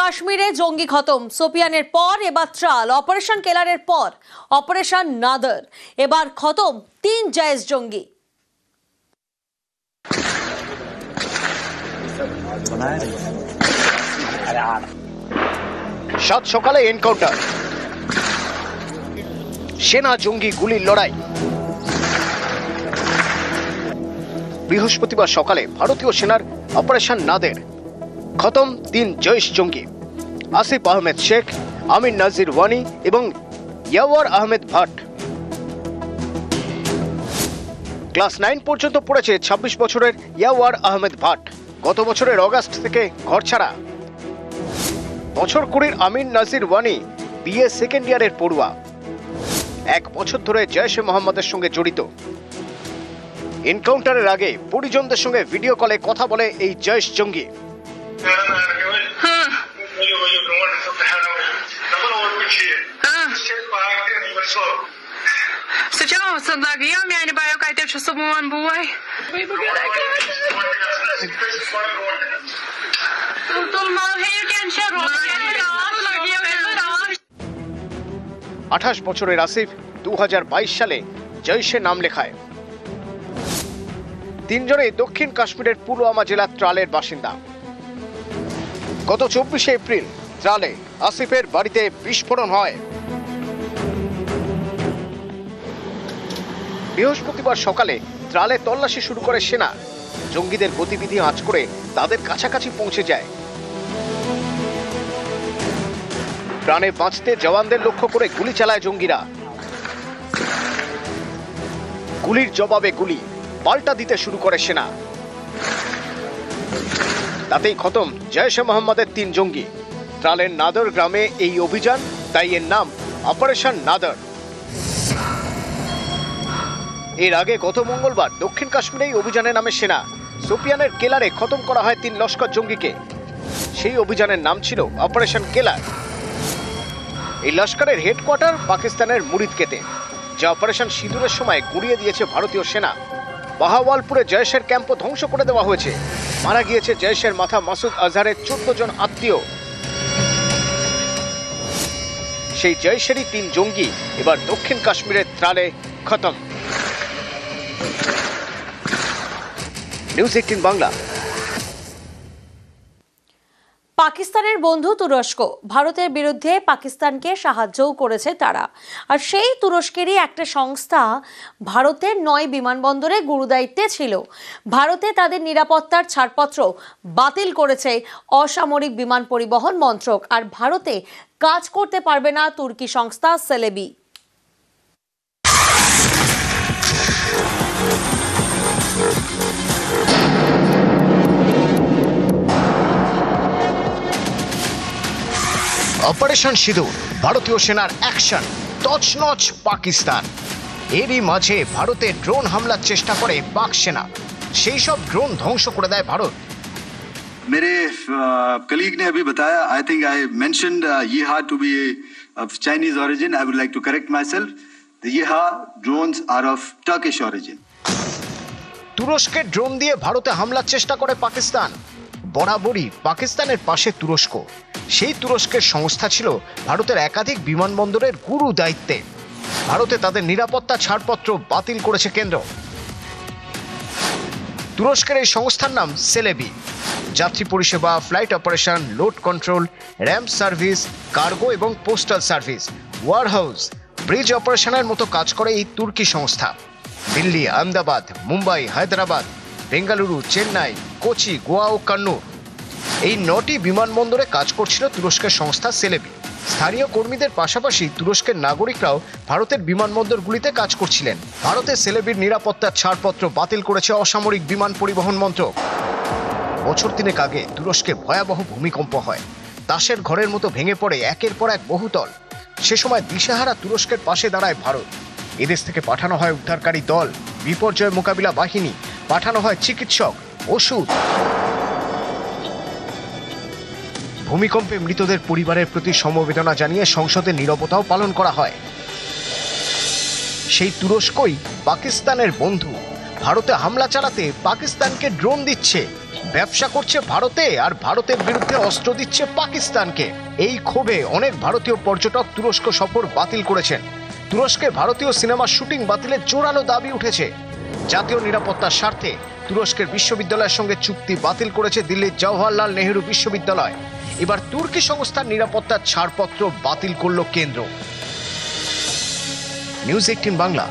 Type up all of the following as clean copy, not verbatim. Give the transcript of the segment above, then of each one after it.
কাশ্মীরে জঙ্গি খতম। সোপিয়ানের পর এবার ত্রাল, অপারেশন কেলারের পর অপারেশন নাদার, এবার খতম 3 জায়েজ জঙ্গি। সাত সকালে এনকাউন্টার, সেনা জঙ্গি গুলির লড়াই। বৃহস্পতিবার সকালে ভারতীয় সেনার অপারেশন নাদের খতম 3 জৈশ জঙ্গি, আসিফ আহমেদ শেখ, আমির নাজির ওয়ানি এবং ইয়াওয়ার আহমেদ ভাট। ক্লাস 9 পর্যন্ত পড়েছে 26 বছরের ইয়াওয়ার আহমেদ ভাট। গত বছরের অগাস্ট থেকে ঘর ছাড়া। বছর 20 আমির নাজির ওয়ানি বিএ সেকেন্ড ইয়ারের পড়ুয়া। 1 বছর ধরে জৈশে মোহাম্মদের সঙ্গে জড়িত। এনকাউন্টারের আগে পরিজনদের সঙ্গে ভিডিও কলে কথা বলে এই জৈশ জঙ্গি। আঠাশ বছরের আসিফ 2022 সালে জৈশে নাম লেখায়। 3 জনেই দক্ষিণ কাশ্মীরের পুলওয়ামা জেলার ত্রালের বাসিন্দা। গত 24 এপ্রিল ত্রালে আসিফের বাড়িতে বিস্ফোরণ হয়। বৃহস্পতিবার সকালে ত্রালে তল্লাশি শুরু করে সেনা। জঙ্গিদের গতিবিধি আঁচ করে তাদের কাছাকাছি পৌঁছে যায়। প্রাণে বাঁচতে জওয়ানদের লক্ষ্য করে গুলি চালায় জঙ্গিরা। গুলির জবাবে গুলি পাল্টা দিতে শুরু করে সেনা। তাতেই খতম জৈশে মোহাম্মদের 3 জঙ্গি। ত্রালের নাদর গ্রামে এই অভিযান, তাই এর নাম অপারেশন নাদর। এর আগে গত মঙ্গলবার দক্ষিণ কাশ্মীরে এই অভিযানের নামে সেনা। সোপিয়ানের কেলারে খতম করা হয় 3 লস্কর জঙ্গিকে। সেই অভিযানের নাম ছিল অপারেশন কেলার। এই লস্করের হেডকোয়ার্টার পাকিস্তানের মুরিদকেতে, যা অপারেশন সিঁদুরের সময় গুড়িয়ে দিয়েছে ভারতীয় সেনা। বাহাওয়ালপুরে জৈশের ক্যাম্পও ধ্বংস করে দেওয়া হয়েছে। মারা গিয়েছে জৈশের মাথা মাসুদ আজহারের 14 জন আত্মীয়। সেই জৈশেরই 3 জঙ্গি এবার দক্ষিণ কাশ্মীরের ত্রালে খতম। নিউজ 18 বাংলা। পাকিস্তানের বন্ধু তুরস্ক, ভারতের বিরুদ্ধে পাকিস্তানকে সাহায্যও করেছে তারা। আর সেই তুরস্কেরই একটা সংস্থা ভারতের 9 বিমানবন্দরে গুরুদায়িত্বে ছিল। ভারতে তাদের নিরাপত্তার ছাড়পত্র বাতিল করেছে অসামরিক বিমান পরিবহন মন্ত্রক। আর ভারতে কাজ করতে পারবে না তুর্কি সংস্থা সেলেবি। অপারেশন সিঁদুর, ভারতীয় সেনার অ্যাকশন, তছনছ পাকিস্তান। এরই মাঝে ভারতে ড্রোন হামলার চেষ্টা করে পাক সেনা। সেই সব ড্রোন ধ্বংস করে দেয় ভারত। मेरे कलीग ने अभी बताया, आई थिंक आई मेंशन्ड यीहा to be of Chinese origin. I would like to correct myself. The Yeha drones are of Turkish origin. তুরস্কের ড্রোন দিয়ে ভারতে হামলার চেষ্টা করে পাকিস্তান। বরাবরই পাকিস্তানের পাশে তুরস্ক। সেই তুরস্কের সংস্থা ছিল ভারতের একাধিক বিমানবন্দরের গুরু দায়িত্বে। ভারতে তাদের নিরাপত্তা ছাড়পত্র বাতিল করেছে কেন্দ্র। তুরস্কের এই সংস্থার নাম সেলেবি। যাত্রী পরিষেবা, flight operation, load control, ramp service, cargo এবং পোস্টাল সার্ভিস, ওয়ারহাউস, ব্রিজ অপারেশনের মতো কাজ করে এই তুর্কি সংস্থা। দিল্লি, আহমেদাবাদ, মুম্বাই, হায়দ্রাবাদ, বেঙ্গালুরু, চেন্নাই, কোচি, গোয়া ও কান্নুর, এই 9টি বিমানবন্দরে কাজ করছিল তুরস্কের সংস্থা সেলেবি। স্থানীয় কর্মীদের পাশাপাশি তুরস্কের নাগরিকরাও ভারতের বিমানবন্দরগুলিতে কাজ করছিলেন। ভারতে সেলেবির নিরাপত্তার ছাড়পত্র বাতিল করেছে অসামরিক বিমান পরিবহন মন্ত্রক। বছর 3 আগে তুরস্কে ভয়াবহ ভূমিকম্প হয়। তাসের ঘরের মতো ভেঙে পড়ে একের পর এক বহুতল। সে সময় দিশেহারা তুরস্কের পাশে দাঁড়ায় ভারত। এদেশ থেকে পাঠানো হয় উদ্ধারকারী দল, বিপর্যয় মোকাবিলা বাহিনী, পাঠানো হয় চিকিৎসক, ওষুধ। ভূমিকম্পে মৃতদের পরিবারের প্রতি সমবেদনা জানিয়ে সংসদে নীরবতাও পালন করা হয়। সেই তুরস্কই পাকিস্তানের বন্ধু। ভারতে হামলা চালাতে পাকিস্তানকে ড্রোন দিচ্ছে। ব্যবসা করছে ভারতে আর ভারতের বিরুদ্ধে অস্ত্র দিচ্ছে পাকিস্তানকে। এই ক্ষোভে অনেক ভারতীয় পর্যটক তুরস্ক সফর বাতিল করেছেন। তুরস্কে ভারতীয় সিনেমার শুটিং বাতিলের জোরালো দাবি উঠেছে। জাতীয় নিরাপত্তার স্বার্থে তুরস্কের বিশ্ববিদ্যালয়ের সঙ্গে চুক্তি বাতিল করেছে দিল্লির জওহরলাল নেহেরু বিশ্ববিদ্যালয়। এবার তুর্কি সংস্থার নিরাপত্তার ছাড়পত্র বাতিল করল কেন্দ্র। নিউজ 18 বাংলা।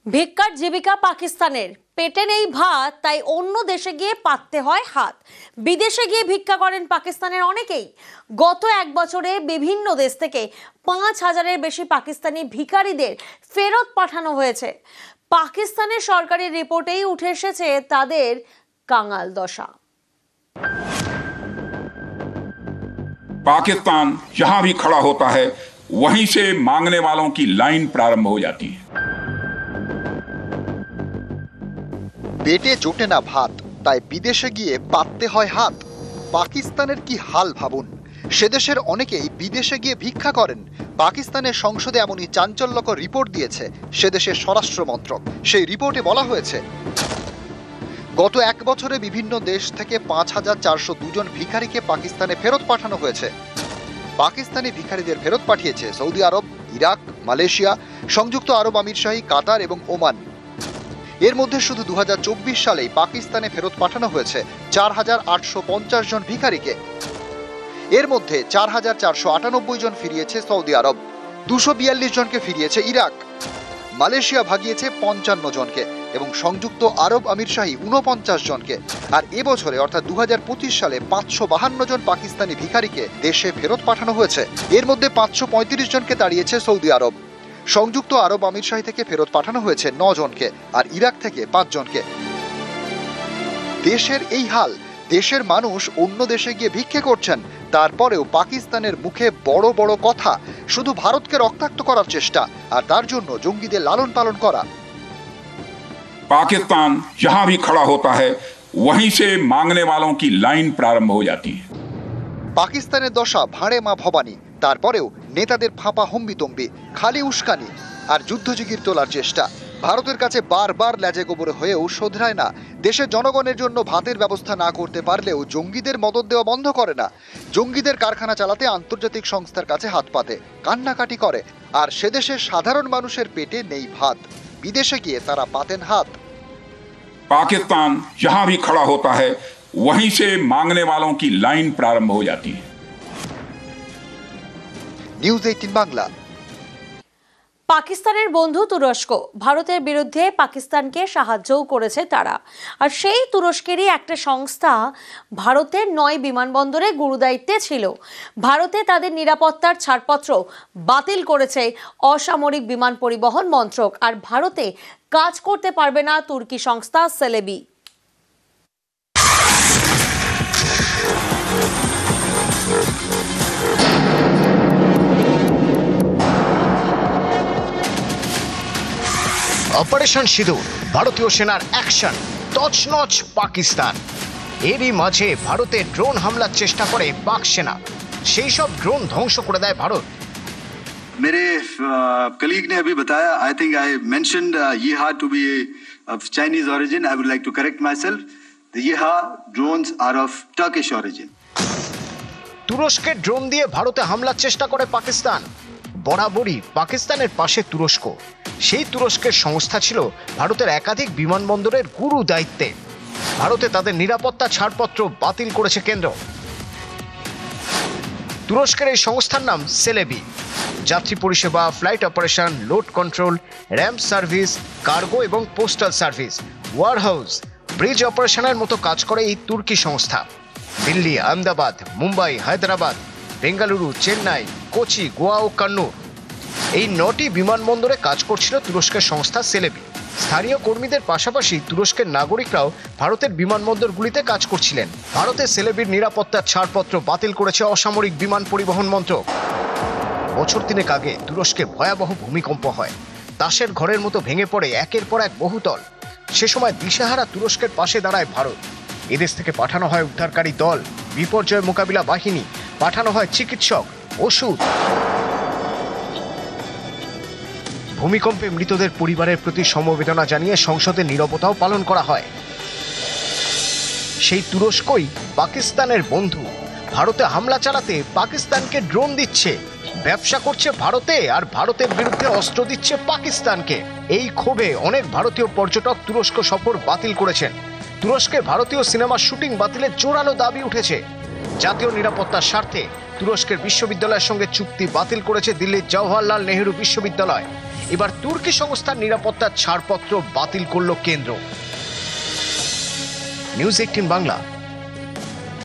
ভিক্ষার জীবিকা পাকিস্তানের, পেটে নেই ভাত, তাই অন্য দেশে গিয়ে পাততে হয় হাত। বিদেশে গিয়ে ভিক্ষা করেন পাকিস্তানের অনেকেই। গত এক বছরে বিভিন্ন দেশ থেকে 5,000-এর বেশি পাকিস্তানি ভিখারিদের ফেরত পাঠানো হয়েছে। পাকিস্তানের সরকারি রিপোর্টেই উঠে এসেছে তাদের কাঙাল দশা। पाकिस्तान जहां भी खड़ा होता है वहीं से मांगने वालों की लाइन प्रारंभ हो जाती है। পেটে জোটে না ভাত, তাই বিদেশে গিয়ে পাততে হয় হাত। পাকিস্তানের কি হাল ভাবুন। সে দেশের অনেকেই বিদেশে গিয়ে ভিক্ষা করেন। পাকিস্তানের সংসদে এমনই চাঞ্চল্যকর রিপোর্ট দিয়েছে সে দেশের স্বরাষ্ট্র মন্ত্রক। সেই রিপোর্টে বলা হয়েছে, গত এক বছরে বিভিন্ন দেশ থেকে 5,402 জন ভিখারিকে পাকিস্তানে ফেরত পাঠানো হয়েছে। পাকিস্তানি ভিখারিদের ফেরত পাঠিয়েছে সৌদি আরব, ইরাক, মালয়েশিয়া, সংযুক্ত আরব আমিরশাহী, কাতার এবং ওমান। এর মধ্যে শুধু 2024 সালেই পাকিস্তানে ফেরত পাঠানো হয়েছে 4,850 জন ভিখারিকে। এর মধ্যে 4,498 জন ফিরিয়েছে সৌদি আরব, 242 জনকে ফিরিয়েছে ইরাক, মালয়েশিয়া ভাগিয়েছে 55 জনকে এবং সংযুক্ত আরব আমিরশাহী 49 জনকে। আর এবছরে অর্থাৎ 2025 সালে 552 জন পাকিস্তানি ভিখারিকে দেশে ফেরত পাঠানো হয়েছে। এর মধ্যে 535 জনকে তাড়িয়েছে সৌদি আরব। সংযুক্ত আরব আমিরশাহী থেকে ফেরত পাঠানো হয়েছে 9 জনকে আর ইরাক থেকে 5 জনকে। দেশের এই হাল, দেশের মানুষ অন্য দেশে গিয়ে ভিক্ষে করছেন, তারপরেও পাকিস্তানের মুখে বড় বড় কথা, শুধু ভারতকে রক্তাক্ত করার চেষ্টা আর তার জন্য জঙ্গিদের লালন পালন করা। पाकिस्तान जहां भी खड़ा होता है वहीं से मांगने वालों की लाइन प्रारंभ हो जाती है। পাকিস্তানের দশা ভাঁড়ে মা ভবানী। তারপরেও নেতাদের ফাঁপা হম্বিতম্বি, খালি উস্কানি আর যুদ্ধজিগির তোলার চেষ্টা। ভারতের কাছে বারবার ল্যাজে গোবরে হয়েও শোধরায় না। দেশের জনগণের জন্য ভাতের ব্যবস্থা না করতে পারলেও জঙ্গিদের মদত দেওয়া বন্ধ করে না। জঙ্গিদের কারখানা চালাতে আন্তর্জাতিক সংস্থার কাছে হাত পাতে, কান্নাকাটি করে। আর সে দেশের সাধারণ মানুষের পেটে নেই ভাত, বিদেশে গিয়ে তারা পাতেন হাত। पाकिस्तान जहां भी खड़ा होता है वहीं से मांगने वालों की लाइन प्रारंभ हो जाती है। নিউজ 18 বাংলা। পাকিস্তানের বন্ধু তুরস্ক, ভারতের বিরুদ্ধে পাকিস্তানকে সাহায্যও করেছে তারা। আর সেই তুরস্কেরই একটা সংস্থা ভারতের 9 বিমানবন্দরে গুরুদায়িত্বে ছিল। ভারতে তাদের নিরাপত্তার ছাড়পত্র বাতিল করেছে অসামরিক বিমান পরিবহন মন্ত্রক। আর ভারতে কাজ করতে পারবে না তুর্কি সংস্থা সেলেবি। অপারেশন সিঁদুর, ভারতীয় সেনার অ্যাকশন, তছনছ পাকিস্তান। এরই মাঝে ভারতে ড্রোন হামলার চেষ্টা করে পাক সেনা। সেই সব ড্রোন ধ্বংস করে দেয় ভারত। मेरे कलीग ने अभी बताया, आई थिंक आई मेंशन्ड येहा to be of Chinese origin. I would like to correct myself. The Yeha drones are of Turkish origin. তুরস্কের ড্রোন দিয়ে ভারতে হামলার চেষ্টা করে পাকিস্তান। বরাবরই পাকিস্তানের পাশে তুরস্ক। সেই তুরস্কের সংস্থা ছিল ভারতের একাধিক বিমানবন্দরের গুরু দায়িত্বে। ভারতে তাদের নিরাপত্তা ছাড়পত্র বাতিল করেছে কেন্দ্র। তুরস্কের এই সংস্থার নাম সেলেবি। যাত্রী পরিষেবা, flight operation, load control, ramp service, cargo এবং পোস্টাল সার্ভিস, ওয়ারহাউস, ব্রিজ অপারেশনের মতো কাজ করে এই তুর্কি সংস্থা। দিল্লি, আহমেদাবাদ, মুম্বাই, হায়দ্রাবাদ, বেঙ্গালুরু, চেন্নাই, কোচি, গোয়া ও কান্নুর, এই 9টি বিমানবন্দরে কাজ করছিল তুরস্কের সংস্থা সেলেবি। স্থানীয় কর্মীদের পাশাপাশি তুরস্কের নাগরিকরাও ভারতের বিমানবন্দরগুলিতে কাজ করছিলেন। ভারতের সেলেবির নিরাপত্তার ছাড়পত্র বাতিল করেছে অসামরিক বিমান পরিবহন মন্ত্রক। বছর 3 আগে তুরস্কে ভয়াবহ ভূমিকম্প হয়। তাসের ঘরের মতো ভেঙে পড়ে একের পর এক বহুতল। সে সময় দিশেহারা তুরস্কের পাশে দাঁড়ায় ভারত। এদেশ থেকে পাঠানো হয় উদ্ধারকারী দল, বিপর্যয় মোকাবিলা বাহিনী, পাঠানো হয় চিকিৎসক, ওষুধ। ভূমিকম্পে মৃতদের পরিবারের প্রতি সমবেদনা জানিয়ে সংসদে নীরবতাও পালন করা হয়। সেই তুরস্কই পাকিস্তানের বন্ধু। ভারতে হামলা চালাতে পাকিস্তানকে ড্রোন দিচ্ছে, ব্যবসা করছে ভারতে, আর ভারতের বিরুদ্ধে অস্ত্র দিচ্ছে পাকিস্তানকে। এই ক্ষোভে অনেক ভারতীয় পর্যটক তুরস্ক সফর বাতিল করেছেন। তুরস্কে ভারতীয় সিনেমার শুটিং বাতিলের জোরালো দাবি উঠেছে। জাতীয় নিরাপত্তার স্বার্থে তুরস্কের বিশ্ববিদ্যালয়ের সঙ্গে চুক্তি বাতিল করেছে দিল্লির জওহরলাল নেহেরু বিশ্ববিদ্যালয়। এবার তুর্কি সংস্থার নিরাপত্তার ছাড়পত্র বাতিল করল কেন্দ্র। নিউজ 18 বাংলা।